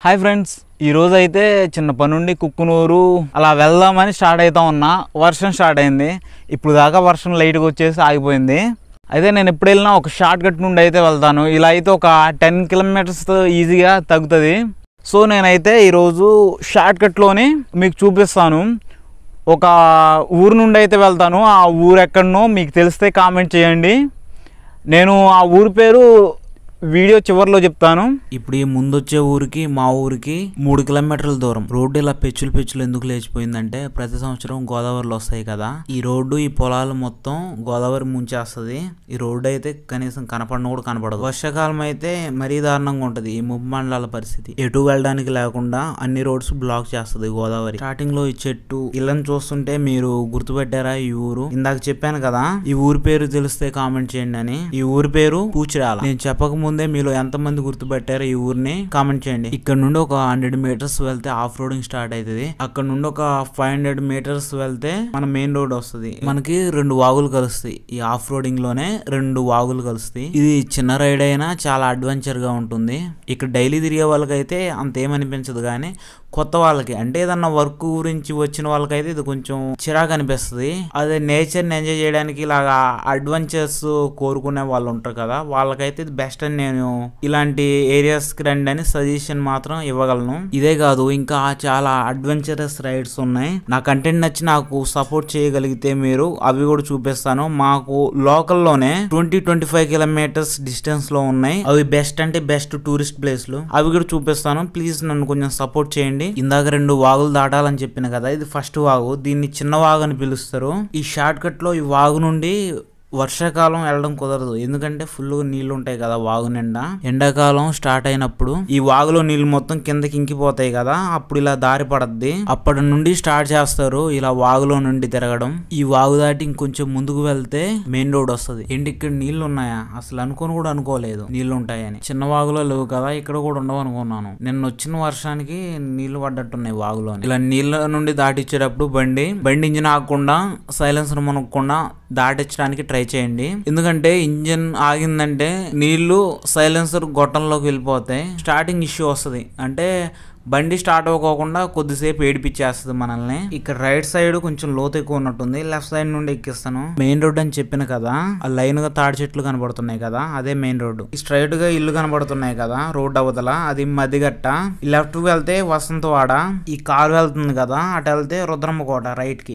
Hi friends, ఈరోజు అయితే చిన్న పనుండి కుక్కునూరు అలా వెళ్దామని స్టార్ట్ అవుతా ఉన్నా. వర్షం స్టార్ట్ అయింది. ఇప్పుడు దాకా వర్షం లైట్గా వచ్చేసి ఆగిపోయింది. అయితే నేను ఎప్పుడు వెళ్ళినా ఒక షార్ట్ కట్ నుండి అయితే వెళ్తాను. ఇలా అయితే ఒక 10 కిలోమీటర్స్ ఈజీగా తగ్గుతుంది. సో నేనైతే ఈరోజు షార్ట్ కట్లోని మీకు చూపిస్తాను. ఒక ఊరు నుండి అయితే వెళ్తాను. ఆ ఊరు ఎక్కడనో మీకు తెలిస్తే కామెంట్ చేయండి. నేను ఆ ఊరి పేరు వీడియో చివరిలో చెప్తాను. ఇప్పుడు ఈ ముందొచ్చే ఊరికి మా ఊరికి 3 కిలోమీటర్ల దూరం. రోడ్డు ఇలా పెచ్చులు ఎందుకు లేచిపోయిందంటే ప్రతి సంవత్సరం గోదావరిలో వస్తాయి కదా, ఈ రోడ్డు ఈ పొలాలు మొత్తం గోదావరి ముంచేస్తుంది. ఈ రోడ్డు అయితే కనీసం కనపడను కూడా కనపడదు. వర్షాకాలం అయితే మరీ దారుణంగా ఉంటది. ఈ ముప్పు మండలాల పరిస్థితి ఎటు వెళ్ళడానికి లేకుండా అన్ని రోడ్స్ బ్లాక్ చేస్తుంది గోదావరి. స్టార్టింగ్ లో ఈ చెట్టు ఇళ్ళని చూస్తుంటే మీరు గుర్తుపెట్టారా? ఈ ఊరు ఇందాక చెప్పాను కదా, ఈ ఊరి పేరు తెలిస్తే కామెంట్ చేయండి అని. ఈ ఊరి పేరు పూచిరాల. నేను చెప్పక ముందే మీలో ఎంత మంది గుర్తుపెట్టారు ఈ ఊరిని కామెంట్ చేయండి. ఇక్కడ నుండి ఒక 100 మీటర్స్ వెళ్తే ఆఫ్ రోడింగ్ స్టార్ట్ అవుతుంది. అక్కడ నుండి ఒక 500 మీటర్స్ వెళ్తే మన మెయిన్ రోడ్ వస్తుంది. మనకి 2 వాగులు కలుస్తాయి. ఈ ఆఫ్ రోడింగ్ లోనే 2 వాగులు కలుస్తాయి. ఇది చిన్న రైడ్ అయినా చాలా అడ్వెంచర్ గా ఉంటుంది. ఇక్కడ డైలీ తిరిగే వాళ్ళకైతే అంత ఏమనిపించదు, కానీ కొత్త వాళ్ళకి అంటే ఏదన్నా వర్క్ గురించి వచ్చిన వాళ్ళకైతే ఇది కొంచెం చిరాకు అనిపిస్తుంది. అదే నేచర్ ని ఎంజాయ్ చేయడానికి ఇలాగా అడ్వెంచర్స్ కోరుకునే వాళ్ళు ఉంటారు కదా, వాళ్ళకైతే ఇది బెస్ట్ అని నేను ఇలాంటి ఏరియాస్ కి రండి అని సజెషన్ మాత్రం ఇవ్వగలను. ఇదే కాదు, ఇంకా చాలా అడ్వెంచరస్ రైడ్స్ ఉన్నాయి. నా కంటెంట్ నచ్చి నాకు సపోర్ట్ చేయగలిగితే మీరు అవి కూడా చూపిస్తాను. మాకు లోకల్లోనే 20-25 కిలోమీటర్స్ డిస్టెన్స్ లో ఉన్నాయి. అవి బెస్ట్ అంటే బెస్ట్ టూరిస్ట్ ప్లేస్లు. అవి కూడా చూపిస్తాను. ప్లీజ్ నన్ను కొంచెం సపోర్ట్ చేయండి. ఇందాక 2 వాగులు దాటాలని చెప్పిన కదా, ఇది ఫస్ట్ వాగు. దీన్ని చిన్న వాగు అని పిలుస్తారు. ఈ షార్ట్ కట్ లో ఈ వాగు నుండి వర్షాకాలం వెళ్ళడం కుదరదు, ఎందుకంటే ఫుల్ నీళ్లు ఉంటాయి కదా వాగు నిండా. ఎండాకాలం స్టార్ట్ అయినప్పుడు ఈ వాగులో నీళ్లు మొత్తం కిందకి ఇంకిపోతాయి కదా, అప్పుడు ఇలా దారి పడద్ది. అప్పటి నుండి స్టార్ట్ చేస్తారు ఇలా వాగులో నుండి తిరగడం. ఈ వాగు దాటి ఇంకొంచెం ముందుకు వెళ్తే మెయిన్ రోడ్ వస్తుంది. ఏంటి ఇక్కడ నీళ్లు ఉన్నాయా? అసలు అనుకోని కూడా అనుకోలేదు నీళ్లు ఉంటాయని. చిన్న వాగులో లేవు కదా, ఇక్కడ కూడా ఉండవు అనుకున్నాను. నిన్న వచ్చిన వర్షానికి నీళ్లు పడ్డట్టున్నాయి వాగులో. ఇలా నీళ్ల నుండి దాటిచ్చేటప్పుడు బండి ఇంజిన్ ఆగకుండా సైలెన్సర్ మునగకుండా దాటించడానికి ట్రై చేయండి. ఎందుకంటే ఇంజిన్ ఆగిందంటే నీళ్లు సైలెన్సర్ గొట్టంలోకి వెళ్ళిపోతాయి. స్టార్టింగ్ ఇష్యూ వస్తుంది. అంటే బండి స్టార్ట్ అవ్వకోకుండా కొద్దిసేపు ఏడిపించేస్తుంది మనల్ని. ఇక్కడ రైట్ సైడ్ కొంచెం లోతు ఎక్కువ ఉన్నట్టుంది. లెఫ్ట్ సైడ్ నుండి ఎక్కిస్తాను. మెయిన్ రోడ్ అని చెప్పిన కదా, ఆ లైన్ గా తాడి చెట్లు కనబడుతున్నాయి కదా, అదే మెయిన్ రోడ్. స్ట్రైట్ గా ఇల్లు కనబడుతున్నాయి కదా రోడ్ అవతల, అది మధ్యగట్ట. లెఫ్ట్ కి వెళ్తే వసంతవాడ. ఈ కారు వెళ్తుంది కదా, అటు వెళ్తే రుద్రమ్మకోట రైట్ కి.